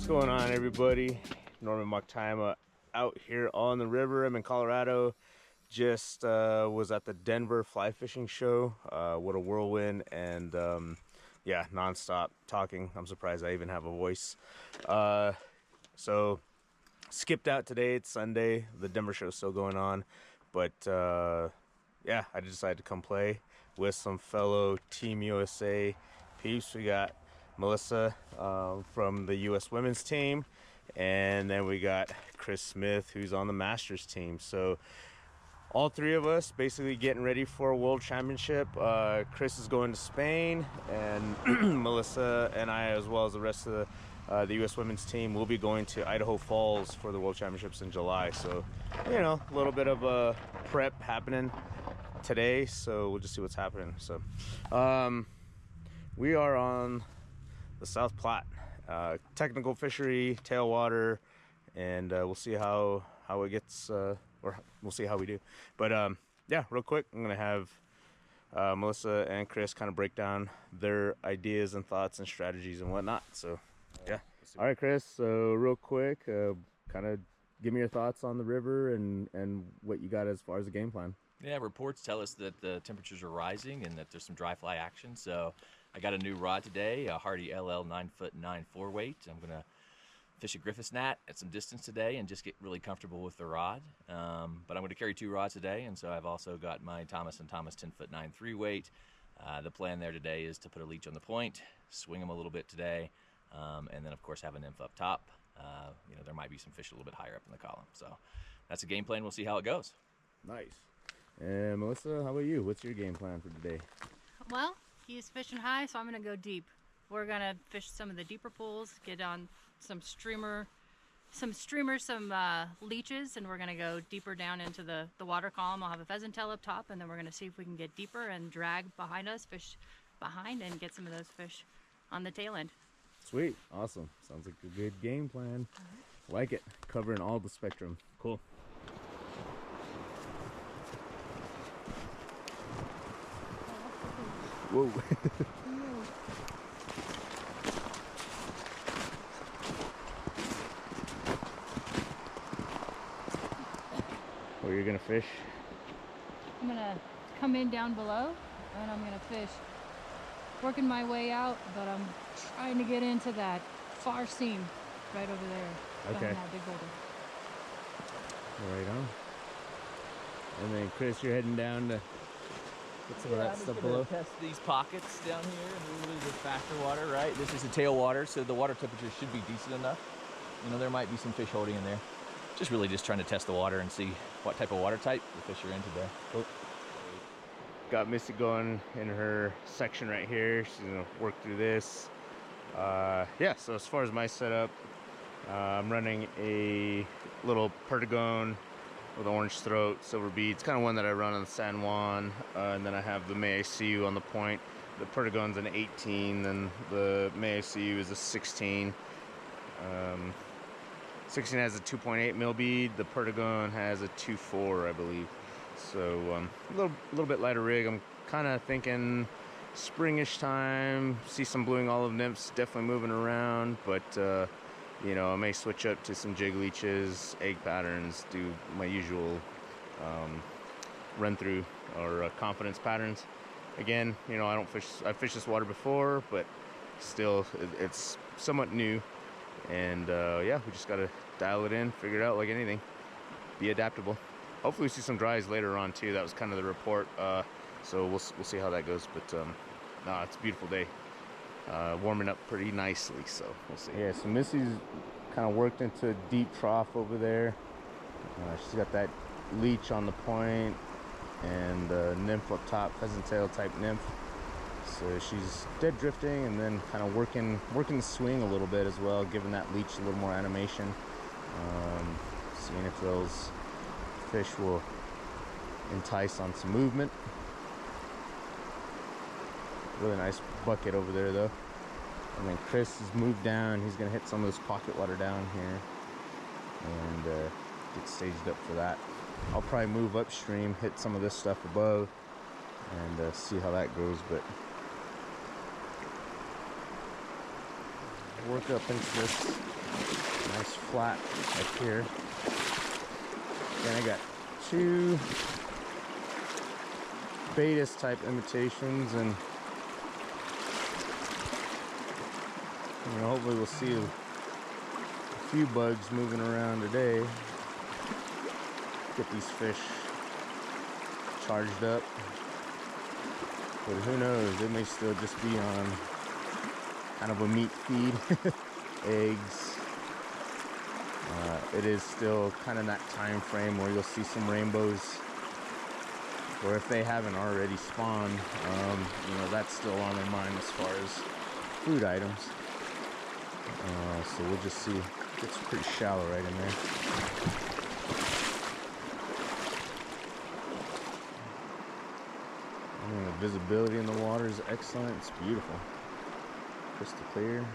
going on, everybody? Norman Moctama out here on the river. I'm in Colorado. Just was at the Denver fly fishing show. What a whirlwind, and yeah, non-stop talking. I'm surprised I even have a voice. So skipped out today. It's Sunday. The Denver show's still going on, but yeah, I decided to come play with some fellow Team USA peeps. We got Melissa from the U.S. women's team, and then we got Chris Smith, who's on the Masters team. So all three of us basically getting ready for a world championship. Chris is going to Spain, and Melissa and I, as well as the rest of the U.S. women's team, will be going to Idaho Falls for the world championships in July. So, you know, a little bit of a prep happening today, so we'll just see what's happening. So we are on the South Platte, technical fishery, tailwater, and we'll see how it gets, or we'll see how we do. But yeah, real quick, I'm gonna have Melissa and Chris kind of break down their ideas and thoughts and strategies and whatnot. So yeah. All right, Chris, so real quick, kind of give me your thoughts on the river and what you got as far as the game plan. Yeah, reports tell us that the temperatures are rising and that there's some dry fly action. So I got a new rod today, a Hardy LL 9'9" 4-weight. I'm going to fish a Griffiths gnat at some distance today and just get really comfortable with the rod. But I'm going to carry two rods today, and so I've also got my Thomas & Thomas 10'9" 3-weight. The plan there today is to put a leech on the point, swing them a little bit today, and then of course have a nymph up top. You know, there might be some fish a little bit higher up in the column. So that's a game plan. We'll see how it goes. Nice. And Melissa, how about you? What's your game plan for today? Well, he's fishing high, so I'm going to go deep. We're going to fish some of the deeper pools, get on some streamers, some leeches, and we're going to go deeper down into the water column. I'll have a pheasant tail up top, and then we're going to see if we can get deeper and drag behind us, fish behind, and get some of those fish on the tail end. Sweet. Awesome. Sounds like a good game plan. Like it. Covering all the spectrum. Cool. Whoa. Where you're gonna fish? I'm gonna come in down below and I'm gonna fish. Working my way out, but I'm trying to get into that far seam right over there. Okay. Behind that big boulder. Right on. And then Chris, you're heading down to get some of that stuff below. Test these pockets down here and a little bit of faster water, right? This is the tail water, so the water temperature should be decent enough. You know, there might be some fish holding in there. Just trying to test the water and see what type of water type the fish are in today. Cool. Got Missy going in her section right here. She's gonna work through this. Yeah, so as far as my setup, I'm running a little Perdigone with orange throat, silver beads, kind of one that I run on San Juan, and then I have the May I See You on the point. The Perdigone's an 18, then the May I See You is a 16. 16 has a 2.8 mil bead. The Perdigone has a 2.4, I believe. So a little bit lighter rig. I'm kind of thinking springish time. See some blueing olive nymphs definitely moving around, but you know, I may switch up to some jig leeches, egg patterns, do my usual run through or confidence patterns. Again, you know, I've fished this water before, but still it's somewhat new. And yeah, we just gotta dial it in, figure it out like anything. Be adaptable. Hopefully we see some dries later on too. That was kind of the report. So we'll see how that goes. But no, it's a beautiful day. Warming up pretty nicely, so we'll see. Yeah, so Missy's kind of worked into a deep trough over there. She's got that leech on the point and nymph up top, pheasant tail type nymph. So she's dead drifting and then kind of working the swing a little bit as well, giving that leech a little more animation. Seeing if those fish will entice on some movement. Really nice bucket over there though. And then Chris has moved down. He's gonna hit some of this pocket water down here and get staged up for that. I'll probably move upstream, hit some of this stuff above, and see how that goes. But work up into this Nice flat up here. Then I got two Betas type imitations, and hopefully we'll see a few bugs moving around today. Get these fish charged up. But who knows, they may still just be on kind of a meat feed. Eggs. It is still kind of that time frame where you'll see some rainbows, or if they haven't already spawned, that's still on their mind as far as food items. So we'll just see. It's pretty shallow right in there. The visibility in the water is excellent. It's beautiful, crystal clear.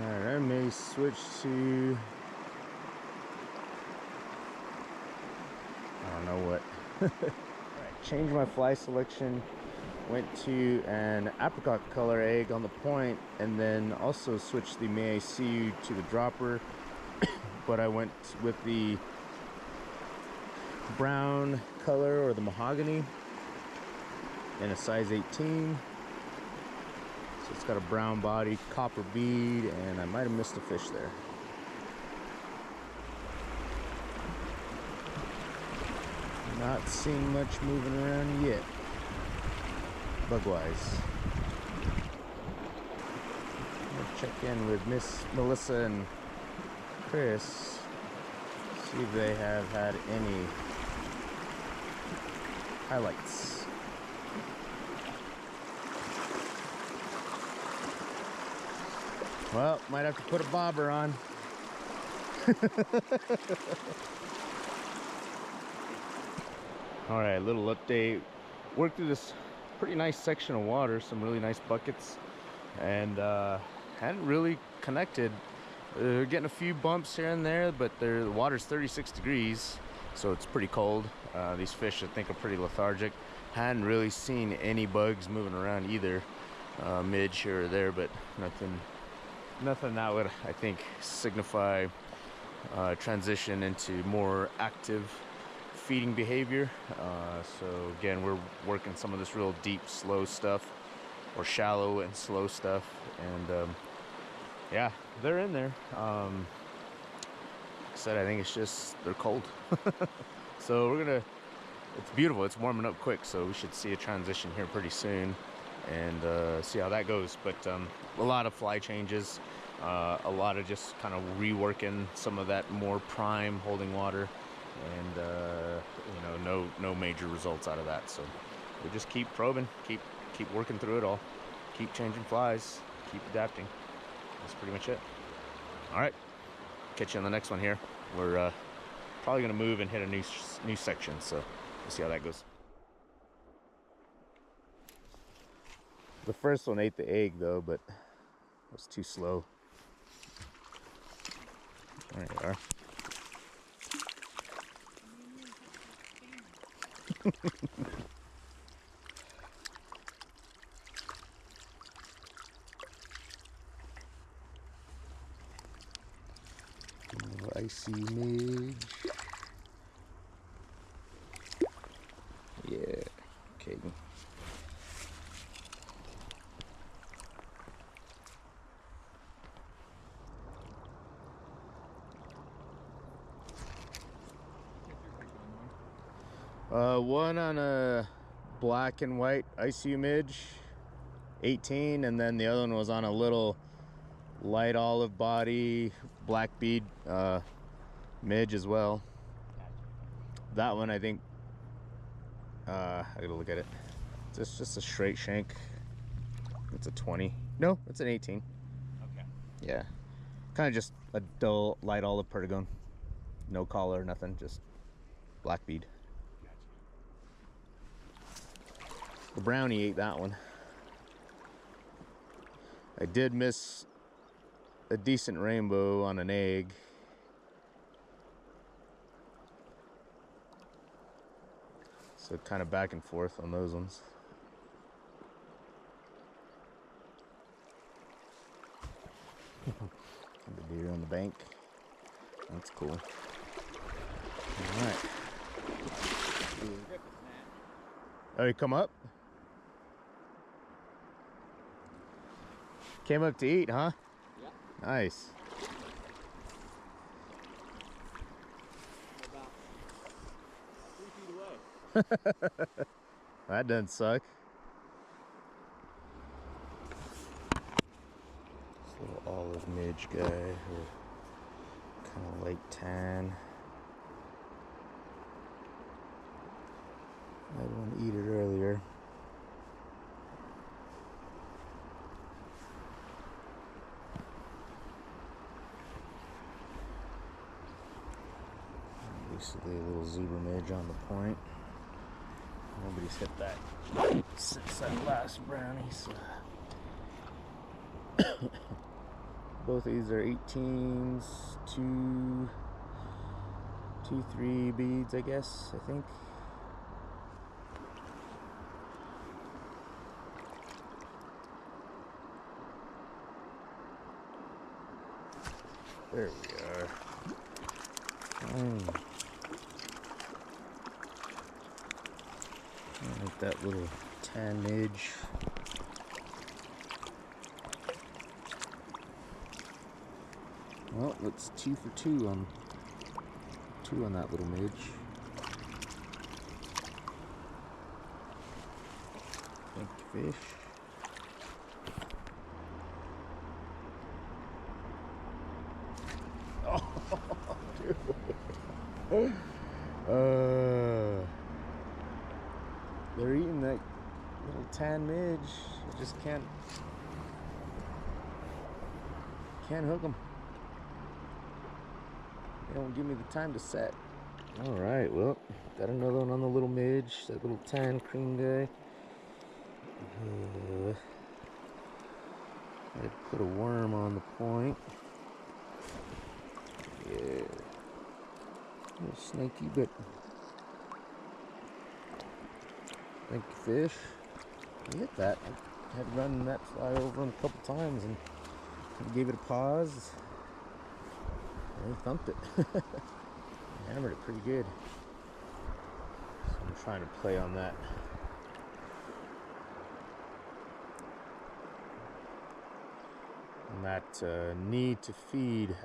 Alright, I may switch to, I don't know what. Alright, changed my fly selection. Went to an apricot color egg on the point, and then also switched the May I See You to the dropper. But I went with the brown color, or the mahogany, in a size 18. So it's got a brown body, copper bead, and I might have missed a fish there. Not seeing much moving around yet, bug-wise. I'll check in with Miss Melissa and Chris, see if they have had any highlights. Well, might have to put a bobber on. Alright, little update. Worked through this pretty nice section of water, some really nice buckets, and hadn't really connected. They're getting a few bumps here and there, but the water's 36 degrees, so it's pretty cold. These fish, I think, are pretty lethargic. Hadn't really seen any bugs moving around either, midge here or there, but nothing that would, I think, signify transition into more active feeding behavior. So again, we're working some of this real deep, slow stuff, or shallow and slow stuff, and yeah, they're in there. Like I said, I think it's just they're cold. So it's beautiful, it's warming up quick, so we should see a transition here pretty soon, and see how that goes. But a lot of fly changes, a lot of just kind of reworking some of that more prime holding water, and no major results out of that. So we just keep probing, keep working through it all, keep changing flies, keep adapting. That's pretty much it. All right, catch you on the next one here. We're probably gonna move and hit a new section, so we'll see how that goes. The first one ate the egg though, but it was too slow. There you are. Icy midge. Yeah, okay. One on a black and white icy midge, 18, and then the other one was on a little light olive body, black bead midge as well. That one, I think, I gotta look at it. It's just a straight shank. It's a 20. No, it's an 18. Okay. Yeah. Kind of just a dull light olive perdigone. No collar, nothing, just black bead. The brownie ate that one. I did miss a decent rainbow on an egg. So kind of back and forth on those ones. The deer on the bank. That's cool. All right. Oh, you come up? Came up to eat, huh? Yeah. Nice. About 3 feet away. That doesn't suck. This little olive midge guy, or kind of light tan. I didn't want to eat it earlier. Basically a little zebra midge on the point. Nobody's hit that since that last brownie, so. Both of these are 18s, 3 beads, I guess, I think. There we are. I like that little tan midge. Well, that's 2 for 2 on that little midge. Thank you, fish. They're eating that little tan midge. I just can't hook them. They don't give me the time to set. All right, well, got another one on the little midge, that little tan cream guy. I put a worm on the point. Yeah, a little snaky, but thank you, fish. You hit that. I had run that fly over him a couple times and gave it a pause. And he thumped it. Hammered it pretty good. So I'm trying to play on that. On that need to feed,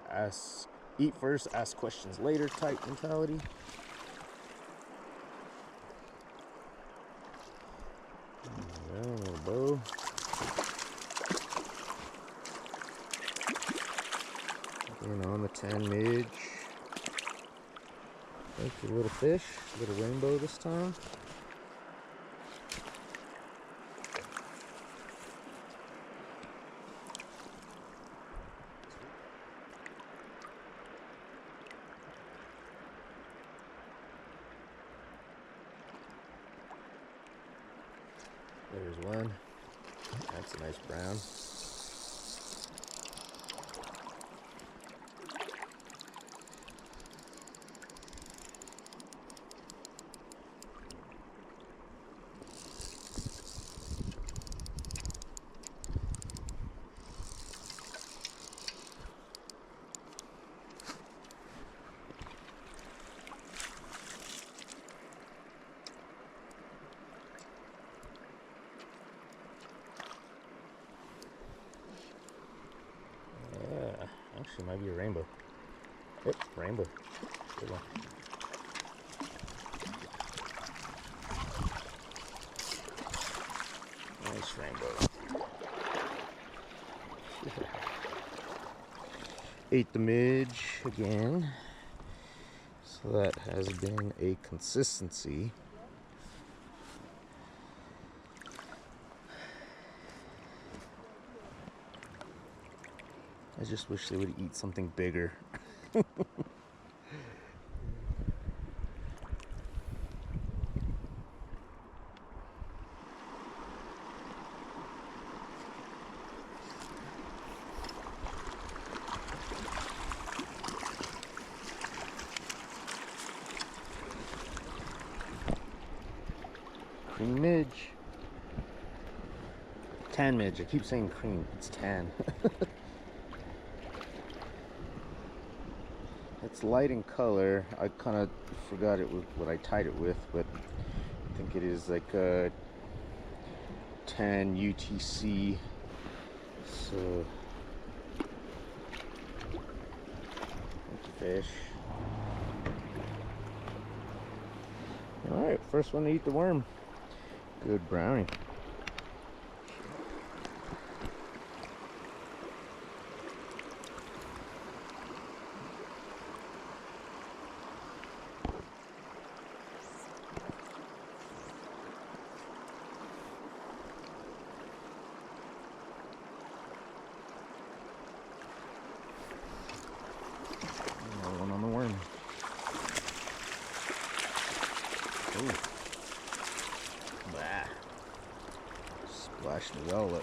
eat first, ask questions later type mentality. There, a little bow. And on the tan midge. Thank you, little fish. Little rainbow this time. There's one. That's a nice brown. Actually, might be a rainbow. Yep, rainbow. Good one. Nice rainbow. Ate the midge again. So that has been a consistency. I just wish they would eat something bigger. Cream midge. Tan midge. I keep saying cream. It's tan. It's light in color. I kind of forgot it was what I tied it with, but I think it is like a 10 UTC. So fish. All right, first one to eat the worm. Good brownie. Another one on the worm. Ooh. Bah. Splashed me all up.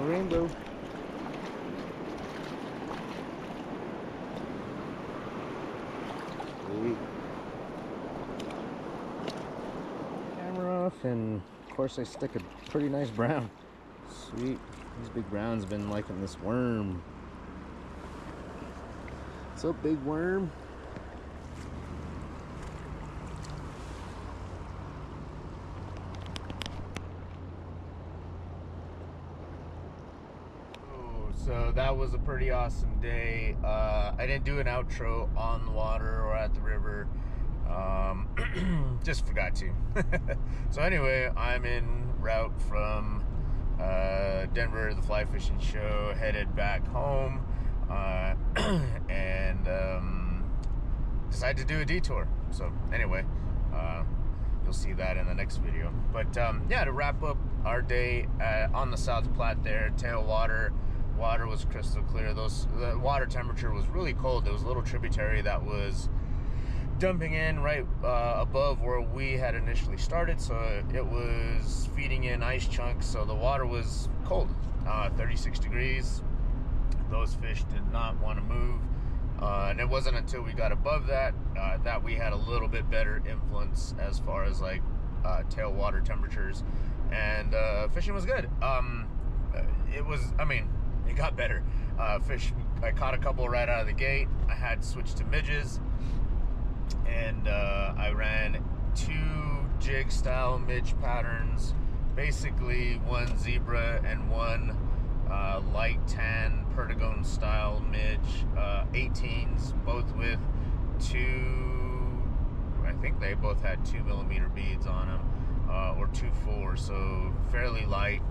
Rainbow. Sweet. Camera off, and of course I stick a pretty nice brown. Sweet. These big browns have been liking this worm. What's up, big worm? So that was a pretty awesome day. I didn't do an outro on the water or at the river. Just forgot to. So anyway, I'm en route from Denver, the fly fishing show, headed back home, and decided to do a detour. So anyway, you'll see that in the next video. But yeah, to wrap up our day on the South Platte there, tailwater. Water was crystal clear. The water temperature was really cold. There was a little tributary that was dumping in right above where we had initially started, so it was feeding in ice chunks, so the water was cold, 36 degrees. Those fish did not want to move, and it wasn't until we got above that that we had a little bit better influence as far as like tailwater temperatures, and fishing was good. It was, I mean, it got better. Fish, I caught a couple right out of the gate. I had switched to midges, and I ran 2 jig style midge patterns, basically one zebra and one light tan perdigone style midge, 18s, both with 2, I think they both had 2mm beads on them, or 2.4, so fairly light.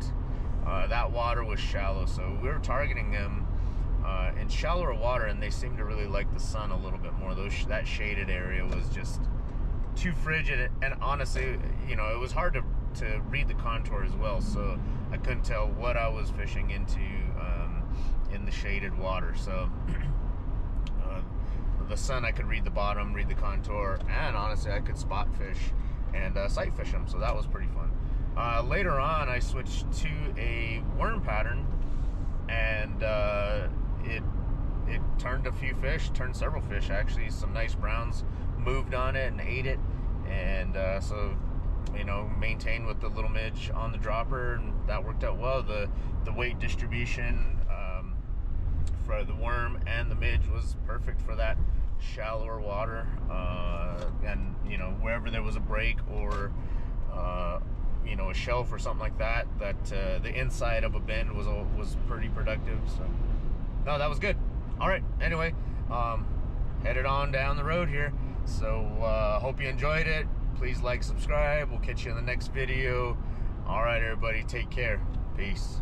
That water was shallow, so we were targeting them in shallower water, and they seemed to really like the sun a little bit more. That shaded area was just too frigid, and honestly, you know, it was hard to read the contour as well, so I couldn't tell what I was fishing into in the shaded water. So the sun, I could read the bottom, read the contour, and honestly I could spot fish and sight fish them, so that was pretty fun. Later on, I switched to a worm pattern, and it turned a few fish, turned several fish actually. Some nice browns moved on it and ate it, and so, you know, maintained with the little midge on the dropper, and that worked out well. The weight distribution for the worm and the midge was perfect for that shallower water, and you know, wherever there was a break or you know, a shelf or something like that, the inside of a bend was pretty productive. So no, that was good. All right, anyway, headed on down the road here, so hope you enjoyed it. Please like, subscribe. We'll catch you in the next video. All right, everybody, take care. Peace.